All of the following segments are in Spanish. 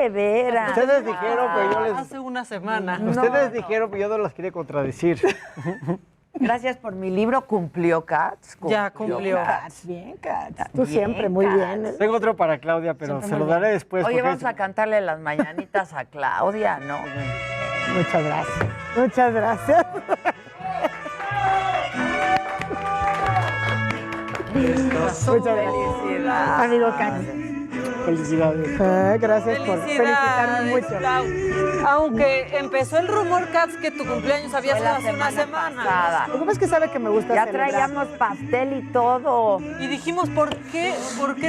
de veras. Ustedes dijeron, pero yo les... Hace una semana. Ustedes dijeron, pero yo no las quería contradecir. Gracias por mi libro. ¿Cumplió, Katz? Ya cumplió. Katz, bien, Katz. Tú siempre muy bien. Tengo otro para Claudia, pero se lo daré después. Oye, vamos a cantarle las mañanitas a Claudia, ¿no? Muchas gracias. Muchas gracias. Muchas Felicidades. Amigo Katz. Felicidades. Gracias por felicitarme mucho. Clau. Aunque empezó el rumor, Katz, que tu cumpleaños había sido hace una semana. Pasada. Lo que pasa es que sabe que me gusta Ya celebrar. traíamos pastel y todo. Y dijimos, ¿por qué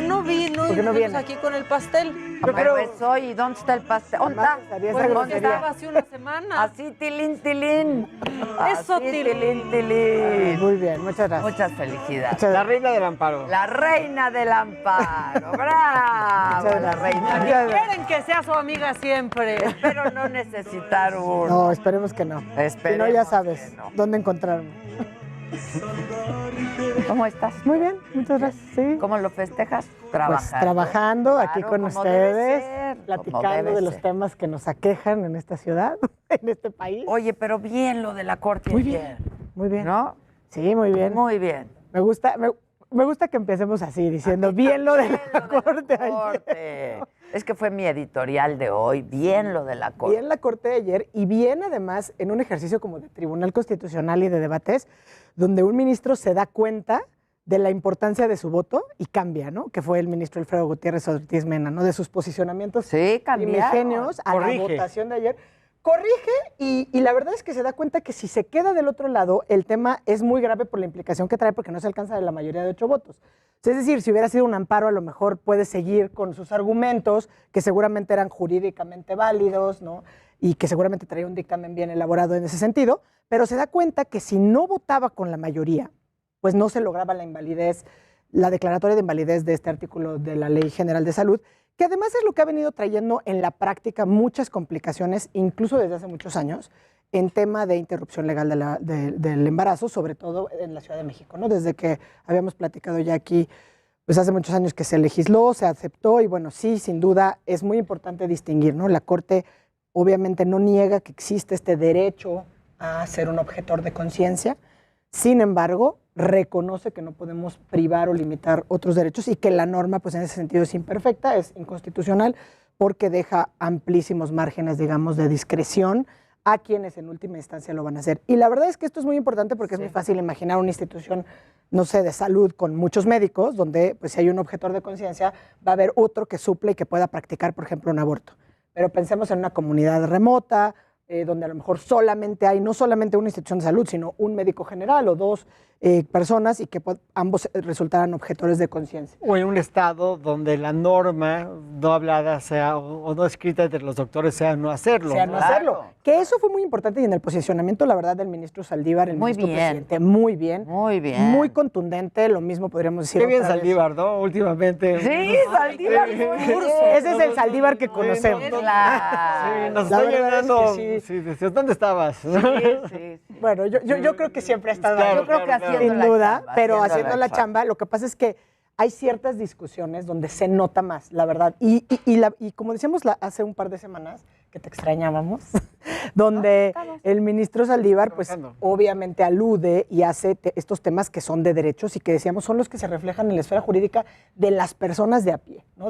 no vino? ¿Por qué no Y viene? aquí con el pastel. Pero es hoy. ¿Dónde está el pastel? ¿Dónde está? estaría esa Bueno, grosería. estaba hace una semana. Así, tilín, tilín. Eso, Así, tilín. tilín. Muy bien, muchas gracias. Muchas felicidades. La reina del amparo. La reina del amparo. ¡Bravo! Muchas La gracias. reina. Muchas gracias. Quieren que sea su amiga siempre. Espero no necesitar uno. No, esperemos que no. Si no, ya sabes que no. dónde encontrarme. ¿Cómo estás? Muy bien, muchas gracias. Sí. ¿Cómo lo festejas? Pues Trabajando. trabajando aquí Claro, con como debe ustedes, ser, como platicando debe de los ser. temas que nos aquejan en esta ciudad, en este país. Oye, pero bien lo de la corte Muy ayer, bien, muy bien. ¿no? Sí, muy bien. Muy bien. Me gusta que empecemos así, diciendo bien lo de la corte ayer. Corte. Es que fue mi editorial de hoy. Bien lo de la corte. Bien la corte de ayer y bien además en un ejercicio como de Tribunal Constitucional y de debates, donde un ministro se da cuenta de la importancia de su voto y cambia, ¿no? Que fue el ministro Alfredo Gutiérrez Ortiz Mena, ¿no? De sus posicionamientos Sí, cambiaron. primigenios a la votación de ayer. Corrige y la verdad es que se da cuenta que si se queda del otro lado, el tema es muy grave por la implicación que trae porque no se alcanza de la mayoría de 8 votos. Es decir, si hubiera sido un amparo, a lo mejor puede seguir con sus argumentos, que seguramente eran jurídicamente válidos, ¿no? Y que seguramente traía un dictamen bien elaborado en ese sentido, pero se da cuenta que si no votaba con la mayoría, pues no se lograba la invalidez, la declaratoria de invalidez de este artículo de la Ley General de Salud, que además es lo que ha venido trayendo en la práctica muchas complicaciones, incluso desde hace muchos años, en tema de interrupción legal del embarazo, sobre todo en la Ciudad de México, ¿no? Desde que habíamos platicado ya aquí, pues hace muchos años que se legisló, se aceptó, y bueno, sí, sin duda, es muy importante distinguir, ¿no? La Corte obviamente no niega que existe este derecho a ser un objetor de conciencia, sin embargo, reconoce que no podemos privar o limitar otros derechos y que la norma, pues en ese sentido es imperfecta, es inconstitucional, porque deja amplísimos márgenes, digamos, de discreción a quienes en última instancia lo van a hacer. Y la verdad es que esto es muy importante porque es muy fácil imaginar una institución, no sé, de salud con muchos médicos, donde pues si hay un objetor de conciencia, va a haber otro que suple y que pueda practicar, por ejemplo, un aborto. Pero pensemos en una comunidad remota, donde a lo mejor solamente hay, no solamente una institución de salud, sino un médico general o 2 personas y que ambos resultaran objetores de conciencia. O en un estado donde la norma no hablada sea o no escrita entre los doctores sea no hacerlo. Sea no hacerlo. Que eso fue muy importante y en el posicionamiento, la verdad, del ministro Saldívar, el ministro presidente, muy bien. Muy bien. Muy contundente, lo mismo podríamos decir. Qué bien otra vez. Saldívar, ¿no? Últimamente. Sí, Saldívar. Ese es el Saldívar que conocemos. Claro. Sí, nos La está verdad es llenando. que sí. Sí, decías, ¿dónde estabas? Sí. Bueno, yo creo que siempre ha estado Claro, ahí. Yo creo que claro. haciendo Sin la duda, chamba, pero haciendo la chamba, lo que pasa es que hay ciertas discusiones donde se nota más, la verdad. Y como decíamos hace un par de semanas, que te extrañábamos, donde el ministro Saldívar, pues obviamente alude y hace estos temas que son de derechos y que decíamos son los que se reflejan en la esfera jurídica de las personas de a pie, ¿no?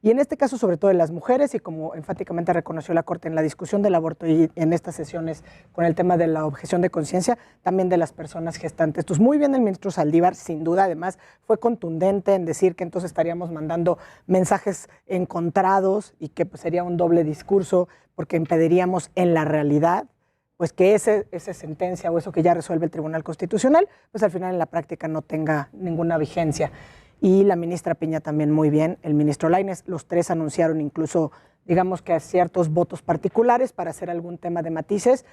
Y en este caso, sobre todo de las mujeres, y como enfáticamente reconoció la Corte en la discusión del aborto y en estas sesiones con el tema de la objeción de conciencia, también de las personas gestantes. Entonces, muy bien el ministro Saldívar, sin duda, además, fue contundente en decir que entonces estaríamos mandando mensajes encontrados y que pues, sería un doble discurso, porque impediríamos en la realidad pues que esa sentencia o eso que ya resuelve el Tribunal Constitucional, pues al final en la práctica no tenga ninguna vigencia. Y la ministra Piña también muy bien, el ministro Lainez, los 3 anunciaron incluso, digamos que a ciertos votos particulares para hacer algún tema de matices.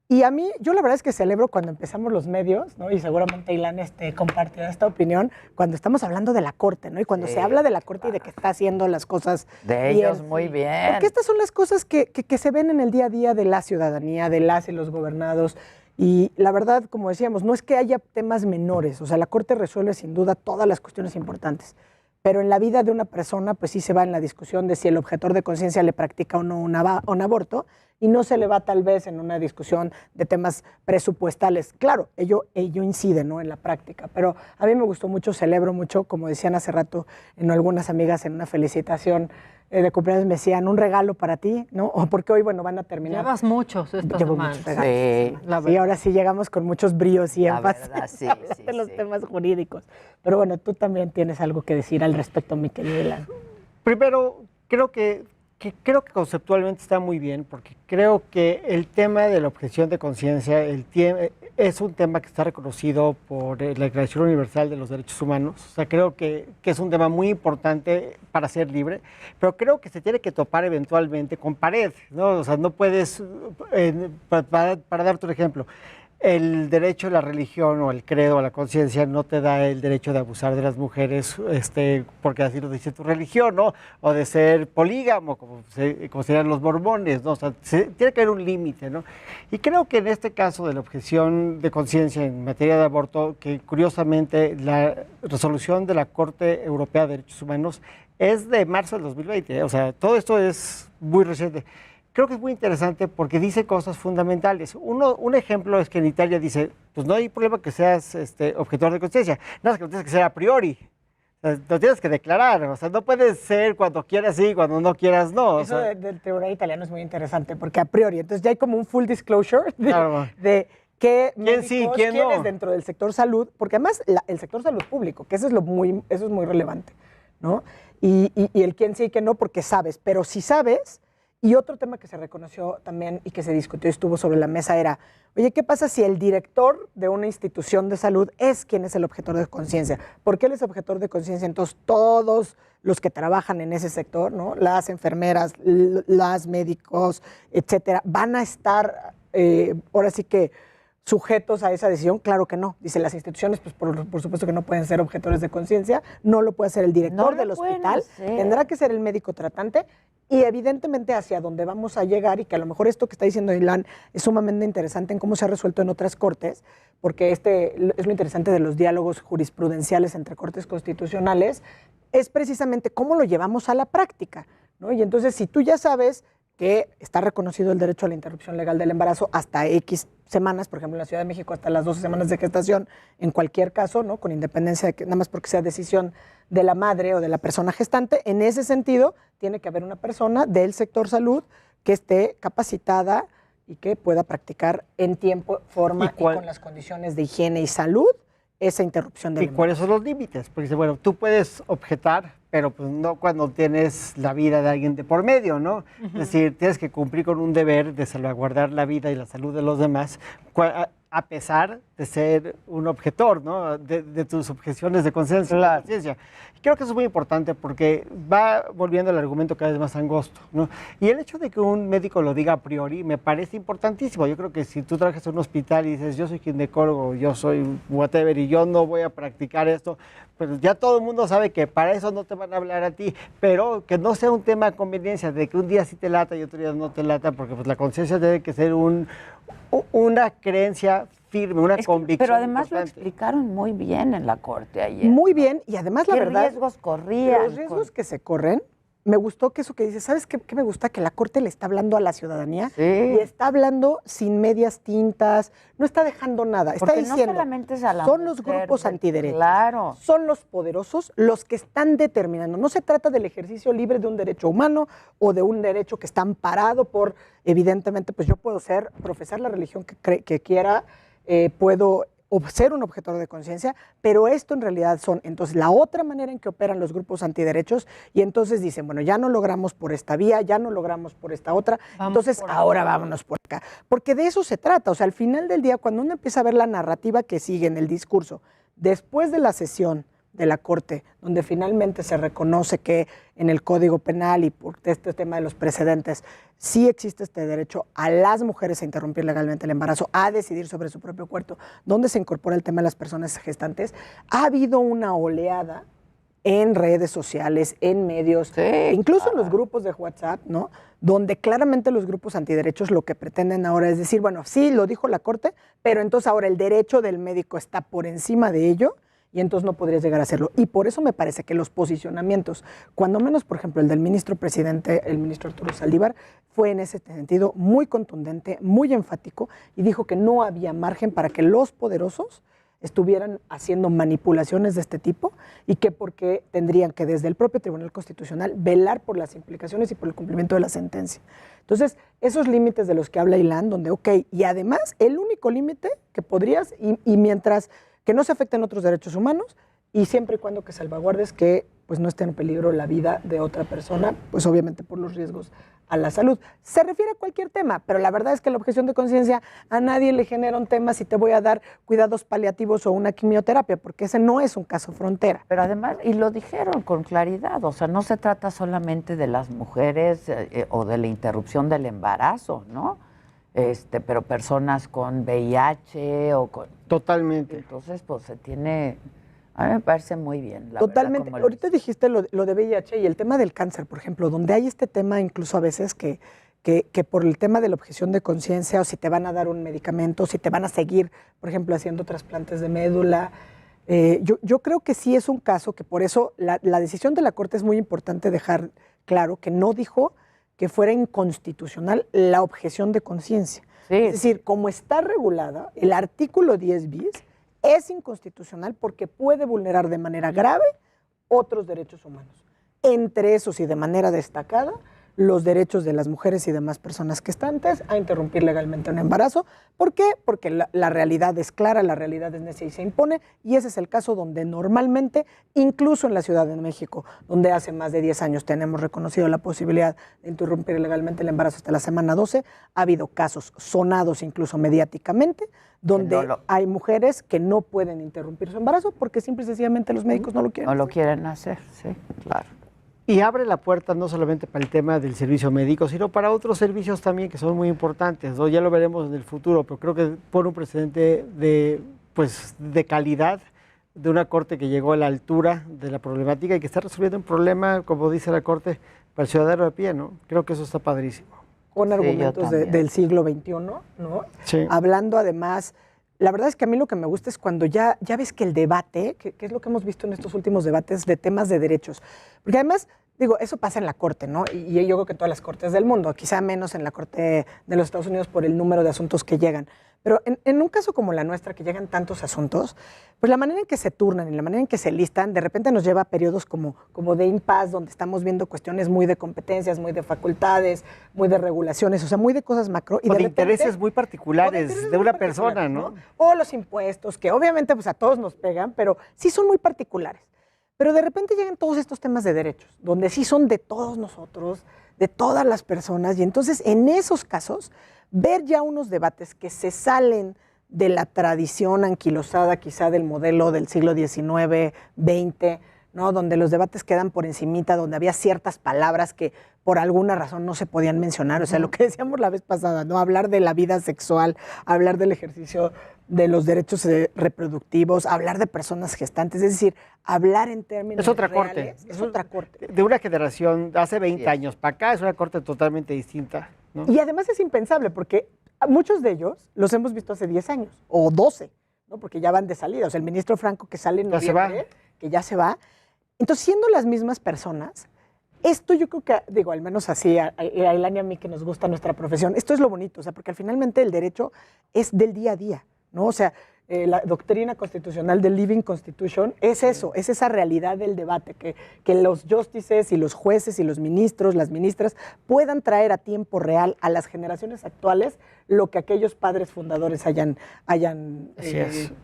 Y a mí, yo la verdad es que celebro cuando empezamos los medios, ¿no? Y seguramente Ilan compartirá esta opinión, cuando estamos hablando de la Corte, ¿no? Y cuando se habla de la Corte y de que está haciendo las cosas de bien, ellos muy bien. Porque estas son las cosas que se ven en el día a día de la ciudadanía, de las y los gobernados. Y la verdad, como decíamos, no es que haya temas menores, o sea, la Corte resuelve sin duda todas las cuestiones importantes, pero en la vida de una persona pues sí se va en la discusión de si el objetor de conciencia le practica o no un aborto, y no se le va tal vez en una discusión de temas presupuestales. Claro, ello incide, ¿no?, en la práctica, pero a mí me gustó mucho, celebro mucho, como decían hace rato en algunas amigas en una felicitación de cumpleaños, me decían, un regalo para ti, ¿no? O porque hoy, bueno, van a terminar. Llevas muchos esta Llevo semana. muchos regalos. Sí, ahora sí llegamos con muchos bríos y énfasis en los temas jurídicos. Pero bueno, tú también tienes algo que decir al respecto, mi querido Ilan. Primero, creo que conceptualmente está muy bien, porque creo que el tema de la objeción de conciencia es un tema que está reconocido por la Declaración Universal de los Derechos Humanos. O sea, creo que es un tema muy importante para ser libre, pero creo que se tiene que topar eventualmente con pared, ¿no? O sea, no puedes, para darte un ejemplo, el derecho a la religión o el credo a la conciencia no te da el derecho de abusar de las mujeres porque así lo dice tu religión, ¿no? O de ser polígamo, como serían los mormones, ¿no? O sea, tiene que haber un límite, ¿no? Y creo que en este caso de la objeción de conciencia en materia de aborto, que curiosamente la resolución de la Corte Europea de Derechos Humanos es de marzo del 2020, ¿eh? O sea, todo esto es muy reciente. Creo que es muy interesante porque dice cosas fundamentales. Un ejemplo es que en Italia dice, pues no hay problema que seas objetor de conciencia, nada más que lo tienes que ser a priori. O sea, lo tienes que declarar, o sea, no puedes ser cuando quieras sí, cuando no quieras no. Eso del tribunal italiano es muy interesante porque a priori, entonces ya hay como un full disclosure de qué médicos, quién no, quiénes dentro del sector salud, porque además el sector salud público, que eso es muy relevante, ¿no? Y el quién sí y quién no, porque sabes, pero si sabes. Y otro tema que se reconoció también y que se discutió y estuvo sobre la mesa era, oye, ¿qué pasa si el director de una institución de salud es quien es el objetor de conciencia? Porque él es objetor de conciencia, entonces todos los que trabajan en ese sector, ¿no? Las enfermeras, los médicos, etcétera, van a estar ahora sí que sujetos a esa decisión. Claro que no. Dice, las instituciones, pues por supuesto que no pueden ser objetores de conciencia, no lo puede hacer el director del hospital, tendrá que ser el médico tratante. Y evidentemente hacia donde vamos a llegar, y que a lo mejor esto que está diciendo Ilan es sumamente interesante en cómo se ha resuelto en otras cortes, porque es lo interesante de los diálogos jurisprudenciales entre cortes constitucionales, es precisamente cómo lo llevamos a la práctica, ¿no? Y entonces, si tú ya sabes que está reconocido el derecho a la interrupción legal del embarazo hasta X semanas, por ejemplo, en la Ciudad de México hasta las 12 semanas de gestación, en cualquier caso, ¿no?, con independencia de que nada más porque sea decisión de la madre o de la persona gestante, en ese sentido tiene que haber una persona del sector salud que esté capacitada y que pueda practicar en tiempo, forma y con las condiciones de higiene y salud esa interrupción del embarazo. ¿Y cuáles son los límites? Porque bueno, tú puedes objetar, pero pues no cuando tienes la vida de alguien de por medio, ¿no? Es decir, tienes que cumplir con un deber de salvaguardar la vida y la salud de los demás, a pesar de ser un objetor, ¿no?, de tus objeciones de conciencia. Claro. Creo que eso es muy importante porque va volviendo el argumento cada vez más angosto, ¿no? Y el hecho de que un médico lo diga a priori me parece importantísimo. Yo creo que si tú trabajas en un hospital y dices, yo soy ginecólogo, yo soy whatever y yo no voy a practicar esto, pues ya todo el mundo sabe que para eso no te van a hablar a ti, pero que no sea un tema de conveniencia, de que un día sí te lata y otro día no te lata, porque pues la conciencia debe que ser una creencia firme, una convicción. Pero además importante. lo explicaron muy bien en la corte ayer. Muy bien, y además la verdad. ¿Qué riesgos corrían? Los riesgos que se corren, me gustó que eso que dices, ¿sabes qué me gusta? Que la corte le está hablando a la ciudadanía y está hablando sin medias tintas, no está dejando nada. Porque está diciendo, no solamente es a la son los mujer, grupos antiderechos, claro, son los poderosos los que están determinando. No se trata del ejercicio libre de un derecho humano o de un derecho que está amparado por, evidentemente, pues yo puedo profesar la religión que quiera, puedo ser un objetor de conciencia, pero esto en realidad son, entonces, la otra manera en que operan los grupos antiderechos, y entonces dicen, bueno, ya no logramos por esta vía, ya no logramos por esta otra, entonces ahora vámonos por acá. Porque de eso se trata, o sea, al final del día, cuando uno empieza a ver la narrativa que sigue en el discurso, después de la sesión de la Corte, donde finalmente se reconoce que en el Código Penal y por este tema de los precedentes, sí existe este derecho a las mujeres a interrumpir legalmente el embarazo, a decidir sobre su propio cuerpo, donde se incorpora el tema de las personas gestantes, ha habido una oleada en redes sociales, en medios, incluso en los grupos de WhatsApp, ¿no?, donde claramente los grupos antiderechos lo que pretenden ahora es decir, bueno, sí, lo dijo la Corte, pero entonces ahora el derecho del médico está por encima de ello. y entonces no podrías llegar a hacerlo. Y por eso me parece que los posicionamientos, cuando menos, por ejemplo, el del ministro presidente, el ministro Arturo Saldívar, fue en ese sentido muy contundente, muy enfático, y dijo que no había margen para que los poderosos estuvieran haciendo manipulaciones de este tipo y que porque tendrían que desde el propio Tribunal Constitucional velar por las implicaciones y por el cumplimiento de la sentencia. Entonces, esos límites de los que habla Ilan, donde, y además el único límite que podrías, y mientras que no se afecten otros derechos humanos, y siempre y cuando que salvaguardes que pues no esté en peligro la vida de otra persona, pues obviamente por los riesgos a la salud. Se refiere a cualquier tema, pero la verdad es que la objeción de conciencia a nadie le genera un tema si te voy a dar cuidados paliativos o una quimioterapia, porque ese no es un caso frontera. Pero además, y lo dijeron con claridad, o sea, no se trata solamente de las mujeres o de la interrupción del embarazo, ¿no? Pero personas con VIH o con... Totalmente. Entonces, pues se tiene... A mí me parece muy bien. Totalmente. Verdad, ahorita dijiste lo de VIH y el tema del cáncer, por ejemplo, donde hay este tema incluso a veces que por el tema de la objeción de conciencia o si te van a dar un medicamento, si te van a seguir, por ejemplo, haciendo trasplantes de médula. Yo creo que sí es un caso que por eso la decisión de la Corte es muy importante dejar claro que no dijo que fuera inconstitucional la objeción de conciencia. Sí. Es decir, como está regulada, el artículo 10 bis es inconstitucional porque puede vulnerar de manera grave otros derechos humanos. Entre esos y de manera destacada, los derechos de las mujeres y demás personas gestantes a interrumpir legalmente un embarazo. ¿Por qué? Porque la realidad es clara, la realidad es necia y se impone, y ese es el caso donde normalmente, incluso en la Ciudad de México, donde hace más de 10 años tenemos reconocido la posibilidad de interrumpir legalmente el embarazo hasta la semana 12, ha habido casos sonados incluso mediáticamente, donde hay mujeres que no pueden interrumpir su embarazo porque simple y sencillamente los médicos no lo quieren. No lo quieren hacer, sí, claro. Y abre la puerta no solamente para el tema del servicio médico, sino para otros servicios también que son muy importantes, ¿no? Ya lo veremos en el futuro, pero creo que pone un precedente de calidad, de una Corte que llegó a la altura de la problemática y que está resolviendo un problema, como dice la Corte, para el ciudadano de pie, ¿no? Creo que eso está padrísimo. Con argumentos del siglo XXI, ¿no? Sí. Hablando además, la verdad es que a mí lo que me gusta es cuando ya ves que el debate, que es lo que hemos visto en estos últimos debates de temas de derechos, porque además, digo, eso pasa en la Corte, ¿no? Y yo creo que en todas las Cortes del mundo, quizá menos en la Corte de los Estados Unidos por el número de asuntos que llegan. Pero en un caso como la nuestra, que llegan tantos asuntos, pues la manera en que se turnan y la manera en que se listan, de repente nos lleva a periodos como de impasse, donde estamos viendo cuestiones muy de competencias, muy de facultades, muy de regulaciones, o sea, muy de cosas macro. Y o de intereses muy particulares de una persona, ¿no? O los impuestos, que obviamente pues a todos nos pegan, pero sí son muy particulares. Pero de repente llegan todos estos temas de derechos, donde sí son de todos nosotros, de todas las personas, y entonces en esos casos ver ya unos debates que se salen de la tradición anquilosada quizá del modelo del siglo XIX, XX, ¿no? Donde los debates quedan por encimita, donde había ciertas palabras que por alguna razón no se podían mencionar, o sea, lo que decíamos la vez pasada, ¿no? Hablar de la vida sexual, hablar del ejercicio de los derechos reproductivos, hablar de personas gestantes, es decir, hablar en términos es otra reales, corte. Es otra corte. De una generación, hace 20 años para acá, es una corte totalmente distinta, ¿no? Y además es impensable, porque muchos de ellos los hemos visto hace 10 años, o 12, ¿no? Porque ya van de salida, o sea, el ministro Franco que sale en noviembre, que ya se va. Entonces, siendo las mismas personas, esto yo creo que, digo, al menos así, a Ilan y a mí que nos gusta nuestra profesión, esto es lo bonito, o sea, porque finalmente el derecho es del día a día, ¿no? O sea, la doctrina constitucional del Living Constitution es eso, es esa realidad del debate, que los justices y los jueces y los ministros, las ministras, puedan traer a tiempo real a las generaciones actuales lo que aquellos padres fundadores hayan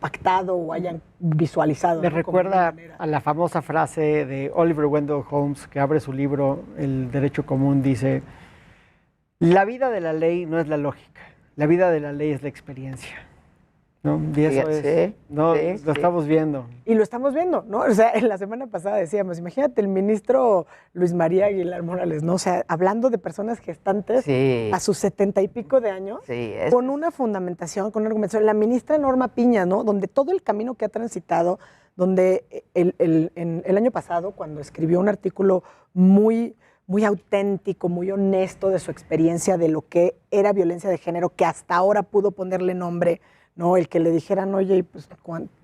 pactado o hayan visualizado. Me recuerda a la famosa frase de Oliver Wendell Holmes, que abre su libro El Derecho Común, dice: la vida de la ley no es la lógica, la vida de la ley es la experiencia. ¿No? Y eso es, ¿no? Lo estamos viendo. Y lo estamos viendo, ¿no? O sea, en la semana pasada decíamos, imagínate el ministro Luis María Aguilar Morales, ¿no? O sea, hablando de personas gestantes a sus 70 y pico de años, con una fundamentación, con una argumentación. La ministra Norma Piña, ¿no? Donde todo el camino que ha transitado, donde el año pasado, cuando escribió un artículo muy auténtico, muy honesto de su experiencia de lo que era violencia de género, que hasta ahora pudo ponerle nombre, ¿no? El que le dijeran, oye, pues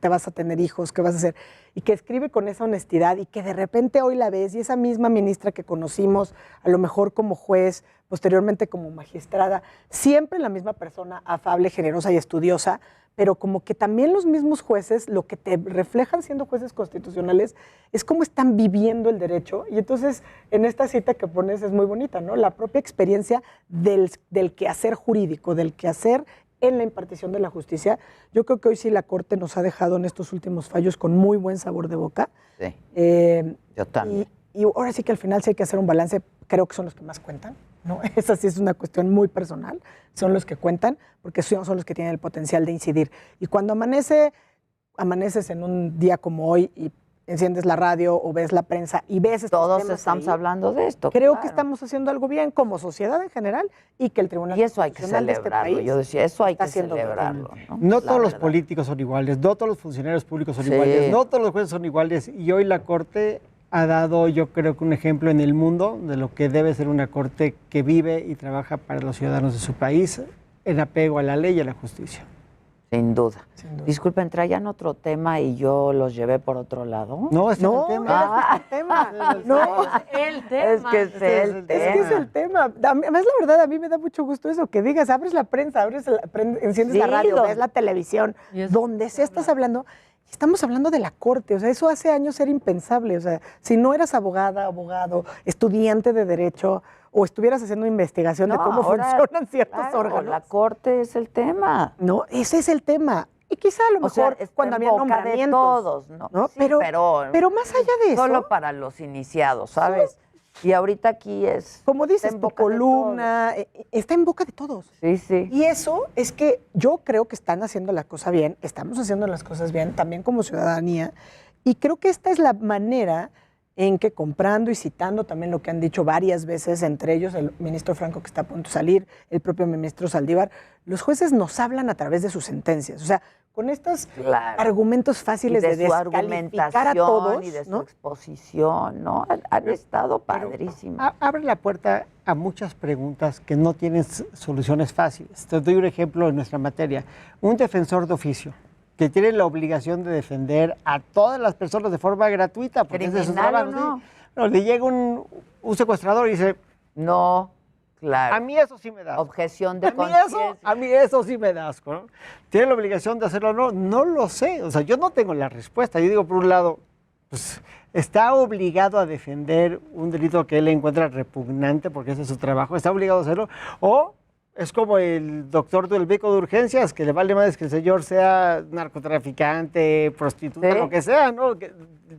te vas a tener hijos, ¿qué vas a hacer? Y que escribe con esa honestidad y que de repente hoy la ves y esa misma ministra que conocimos, a lo mejor como juez, posteriormente como magistrada, siempre la misma persona afable, generosa y estudiosa, pero como que también los mismos jueces, lo que te reflejan siendo jueces constitucionales, es cómo están viviendo el derecho. Y entonces, en esta cita que pones es muy bonita, ¿no? La propia experiencia del quehacer jurídico, del quehacer en la impartición de la justicia. Yo creo que hoy sí la Corte nos ha dejado en estos últimos fallos con muy buen sabor de boca. Sí, yo también. Y ahora sí que al final sí hay que hacer un balance, creo que son los que más cuentan, ¿no? Esa sí es una cuestión muy personal, son los que cuentan, porque son los que tienen el potencial de incidir. Y cuando amaneces en un día como hoy y enciendes la radio o ves la prensa y ves estos Todos temas estamos ahí, hablando de esto. creo claro. que estamos haciendo algo bien como sociedad en general y que el Tribunal Y eso hay que Constitucional de este celebrarlo. país Yo decía, eso hay está que haciendo bien. celebrarlo. No La todos los verdad. políticos son iguales, no todos los funcionarios públicos son Sí. iguales, no todos los jueces son iguales. Y hoy la Corte ha dado, yo creo que un ejemplo en el mundo de lo que debe ser una Corte que vive y trabaja para los ciudadanos de su país en apego a la ley y a la justicia. Sin duda. Sin duda. Disculpen, traían otro tema y yo los llevé por otro lado. No, este No, es el tema. era el tema. No, El tema. Es que es Ese es el el tema. es que es el tema. Además, la verdad, a mí me da mucho gusto eso, que digas, abres la prensa, enciendes Sí, la radio, don- ves la televisión, Y es- donde sea estás hablando, y estamos hablando de la Corte, o sea, eso hace años era impensable, o sea, si no eras abogada, abogado, estudiante de Derecho, o estuvieras haciendo investigación de No, cómo ahora, funcionan ciertos claro, órganos. La Corte es el tema. No, ese es el tema. Y quizá a lo O sea, mejor está cuando en había boca de nombramientos. todos, ¿no? Sí, pero más allá de eso, Solo para los iniciados, ¿sabes? Y ahorita aquí es... como está dices, en tu boca de columna, está en boca de todos. Sí, sí. Y eso es que yo creo que están haciendo la cosa bien, estamos haciendo las cosas bien, también como ciudadanía, y creo que esta es la manera en que, comprando y citando también lo que han dicho varias veces, entre ellos el ministro Franco que está a punto de salir, el propio ministro Saldívar, los jueces nos hablan a través de sus sentencias, o sea, con estos Claro. argumentos Y fáciles de de su descalificar a argumentación todos, y de su ¿no? exposición, ¿no? Han estado padrísimas. Abre la puerta a muchas preguntas que no tienen soluciones fáciles. Te doy un ejemplo en nuestra materia. Un defensor de oficio que tiene la obligación de defender a todas las personas de forma gratuita, porque ese es su ¿Criminal o trabajo. no? ¿Sí? No, le llega un secuestrador y dice, No, claro. a mí eso sí me da asco. Objeción de A conciencia. mí eso sí me da asco, ¿no? ¿Tiene la obligación de hacerlo o no? No lo sé. O sea, yo no tengo la respuesta. Yo digo, por un lado, pues está obligado a defender un delito que él encuentra repugnante, porque ese es su trabajo, está obligado a hacerlo, o es como el doctor del beco de urgencias, que le vale más que el señor sea narcotraficante, prostituta, Sí. lo que sea, ¿no? Que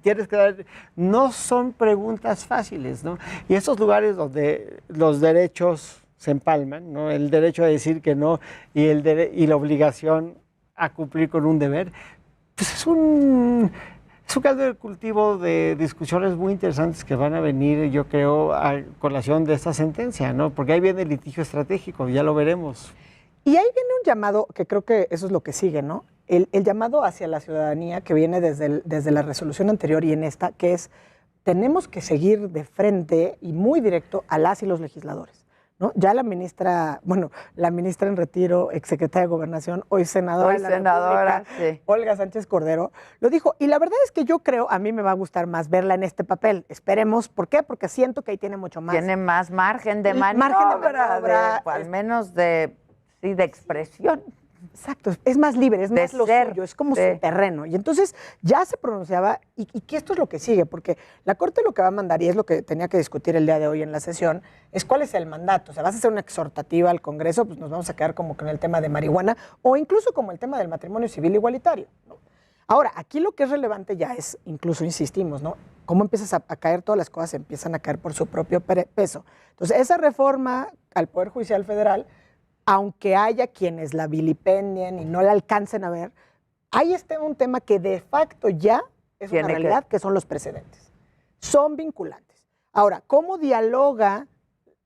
tienes que dar... No son preguntas fáciles, ¿no? Y esos lugares donde los derechos se empalman, ¿no? El derecho a decir que no y la obligación a cumplir con un deber, pues es un caldo de cultivo de discusiones muy interesantes que van a venir, yo creo, a colación de esta sentencia, ¿no? Porque ahí viene el litigio estratégico, ya lo veremos. Y ahí viene un llamado, que creo que eso es lo que sigue, ¿no? El llamado hacia la ciudadanía que viene desde la resolución anterior y en esta, que es, tenemos que seguir de frente y muy directo a las y los legisladores, ¿no? Ya la ministra en retiro, exsecretaria de Gobernación, hoy senadora Hoy de la senadora, República, sí. Olga Sánchez Cordero, lo dijo. Y la verdad es que yo creo, a mí me va a gustar más verla en este papel. Esperemos. ¿Por qué? Porque siento que ahí tiene mucho más. Tiene más margen de Margen maniobra, de maniobra, al menos de expresión. Exacto, es más libre, es De más lo ser, suyo, es como sí. su terreno. Y entonces ya se pronunciaba, y que esto es lo que sigue, porque la Corte lo que va a mandar, y es lo que tenía que discutir el día de hoy en la sesión, es cuál es el mandato. O sea, vas a hacer una exhortativa al Congreso, pues nos vamos a quedar como con el tema de marihuana, o incluso como el tema del matrimonio civil igualitario, ¿no? Ahora, aquí lo que es relevante ya es, incluso insistimos, ¿no? Cómo empiezas a caer, todas las cosas empiezan a caer por su propio peso. Entonces, esa reforma al Poder Judicial Federal, aunque haya quienes la vilipendien y no la alcancen a ver, hay un tema que de facto ya es una realidad, que son los precedentes. Son vinculantes. Ahora, ¿cómo dialoga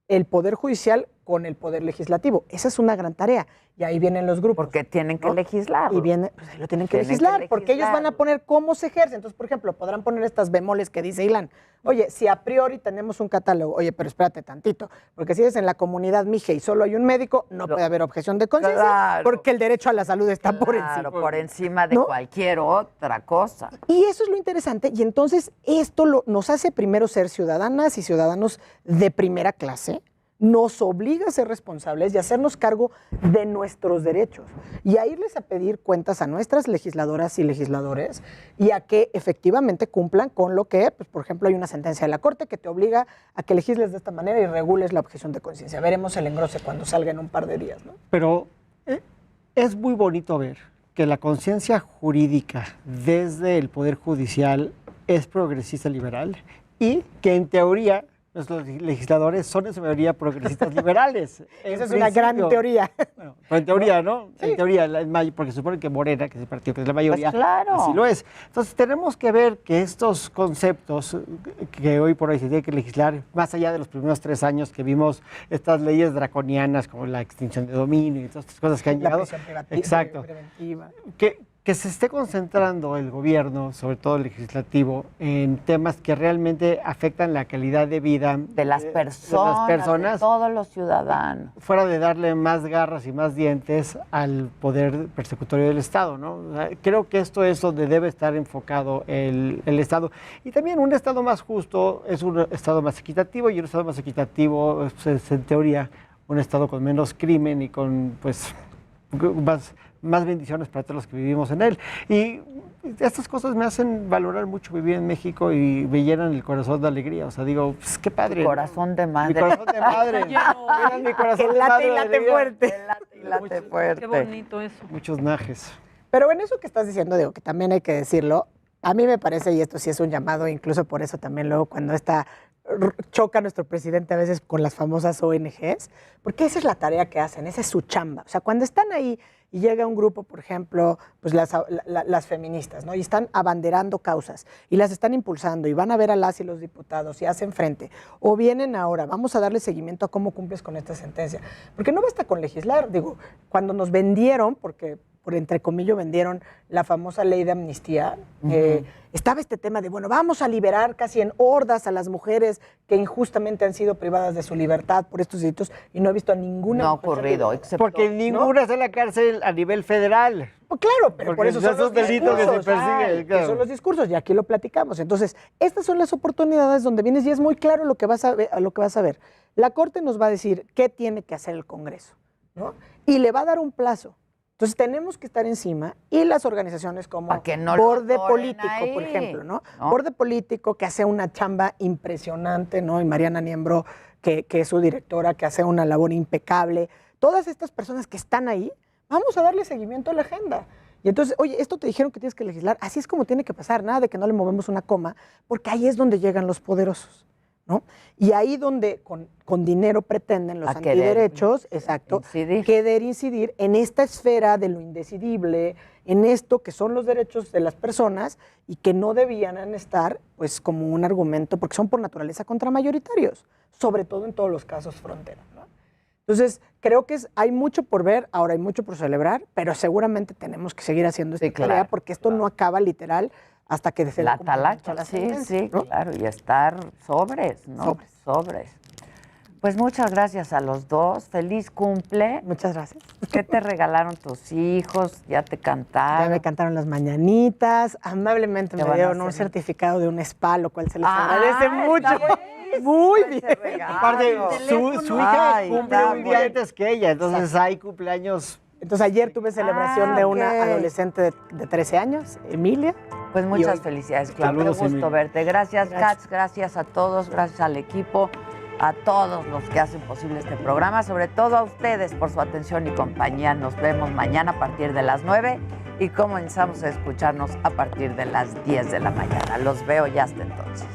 el Poder Judicial con el Poder Legislativo. Esa es una gran tarea. Y ahí vienen los grupos. Porque tienen que legislar. Y viene, pues ahí lo tienen que legislar, porque ellos van a poner cómo se ejerce. Entonces, por ejemplo, podrán poner estas bemoles que dice Ilan. Oye, si a priori tenemos un catálogo, oye, pero espérate tantito, porque si es en la comunidad Mije y solo hay un médico, no puede haber objeción de conciencia, Claro. porque el derecho a la salud está por encima. Claro, por encima de ¿No? cualquier otra cosa. Y eso es lo interesante, y entonces esto nos hace primero ser ciudadanas y ciudadanos de primera clase, nos obliga a ser responsables y a hacernos cargo de nuestros derechos y a irles a pedir cuentas a nuestras legisladoras y legisladores y a que efectivamente cumplan con lo que, pues, por ejemplo, hay una sentencia de la Corte que te obliga a que legisles de esta manera y regules la objeción de conciencia. Veremos el engrose cuando salga en un par de días, ¿no? Pero es muy bonito ver que la conciencia jurídica desde el Poder Judicial es progresista liberal y que en teoría los legisladores son en su mayoría progresistas liberales. Esa es una gran teoría. Bueno, pero en teoría, ¿no? Sí. En teoría, porque se supone que Morena, que es el partido que es la mayoría, Pues claro. así lo es. Entonces tenemos que ver que estos conceptos que hoy por hoy se tienen que legislar, más allá de los primeros 3 años que vimos estas leyes draconianas como la extinción de dominio y todas estas cosas que han La llegado. prisión Exacto. preventiva. Que se esté concentrando el gobierno, sobre todo el legislativo, en temas que realmente afectan la calidad de vida De las personas, de todos los ciudadanos. fuera de darle más garras y más dientes al poder persecutorio del Estado, ¿no? O sea, creo que esto es donde debe estar enfocado el Estado. Y también un Estado más justo es un Estado más equitativo, y un Estado más equitativo es en teoría un Estado con menos crimen y con, pues, más bendiciones para todos los que vivimos en él. Y estas cosas me hacen valorar mucho vivir en México y me llenan el corazón de alegría. O sea, digo, pues, qué padre. Corazón de madre. Mi corazón de madre. Llenan mi corazón Que de late madre y de late alegría. fuerte. Late fuerte. Qué bonito eso. Muchos najes. Pero en eso que estás diciendo, digo, que también hay que decirlo, a mí me parece, y esto sí es un llamado, incluso por eso también luego cuando choca nuestro presidente a veces con las famosas ONGs, porque esa es la tarea que hacen, esa es su chamba. O sea, cuando están ahí y llega un grupo, por ejemplo, pues las feministas, ¿no? Y están abanderando causas y las están impulsando y van a ver a las y los diputados y hacen frente. O vienen ahora, vamos a darle seguimiento a cómo cumples con esta sentencia. Porque no basta con legislar. Digo, cuando nos vendieron, porque por entre comillas vendieron la famosa ley de amnistía, estaba este tema de, bueno, vamos a liberar casi en hordas a las mujeres que injustamente han sido privadas de su libertad por estos delitos y no he visto a ninguna. No ha mujer ocurrido, liberada. excepto... Porque ninguna está en la cárcel a nivel federal. Pues claro, pero por Porque eso son esos los delitos que se discursos. persiguen, claro. Que son los discursos, y aquí lo platicamos. Entonces, estas son las oportunidades donde vienes y es muy claro lo que vas a ver. La Corte nos va a decir qué tiene que hacer el Congreso, ¿no? Y le va a dar un plazo. Entonces, tenemos que estar encima y las organizaciones como Pa' que no lo Borde atoren Político, ahí, por ejemplo, ¿no? ¿no? Borde Político, que hace una chamba impresionante, ¿no? Y Mariana Niembro, que es su directora, que hace una labor impecable. Todas estas personas que están ahí, vamos a darle seguimiento a la agenda. Y entonces, oye, esto te dijeron que tienes que legislar, así es como tiene que pasar, nada de que no le movemos una coma, porque ahí es donde llegan los poderosos, ¿no? Y ahí donde con dinero pretenden los A querer antiderechos, exacto, incidir. querer incidir en esta esfera de lo indecidible, en esto que son los derechos de las personas y que no debían estar, pues, como un argumento, porque son por naturaleza contramayoritarios, sobre todo en todos los casos frontera, ¿no? Entonces, creo que hay mucho por ver, ahora hay mucho por celebrar, pero seguramente tenemos que seguir haciendo esta tarea claro, porque esto no acaba literal hasta que se La le cumpla talacha, la sí, sentencia, sí, ¿no? claro, y estar sobres, ¿no? Sobres. Pues muchas gracias a los dos, feliz cumple. Muchas gracias. ¿Qué te regalaron tus hijos? ¿Ya te cantaron? Ya me cantaron las mañanitas, amablemente Te me van a dieron un hacer- certificado de un spa, lo cual se les Ah, agradece está mucho. buenísimo Muy ese bien. regalo. Aparte, su hija Ay, cumple está un día bueno. antes que ella, entonces hay cumpleaños. Entonces ayer tuve celebración de una ok. adolescente de 13 años, Emilia. Pues Y muchas hoy- felicidades, Claudia. Qué Saludos, gusto Emilio. verte. Gracias, Gracias. Katz. Gracias a todos. Gracias al equipo, a todos los que hacen posible este programa. Sobre todo a ustedes por su atención y compañía. Nos vemos mañana a partir de las 9 y comenzamos a escucharnos a partir de las 10 de la mañana. Los veo ya hasta entonces.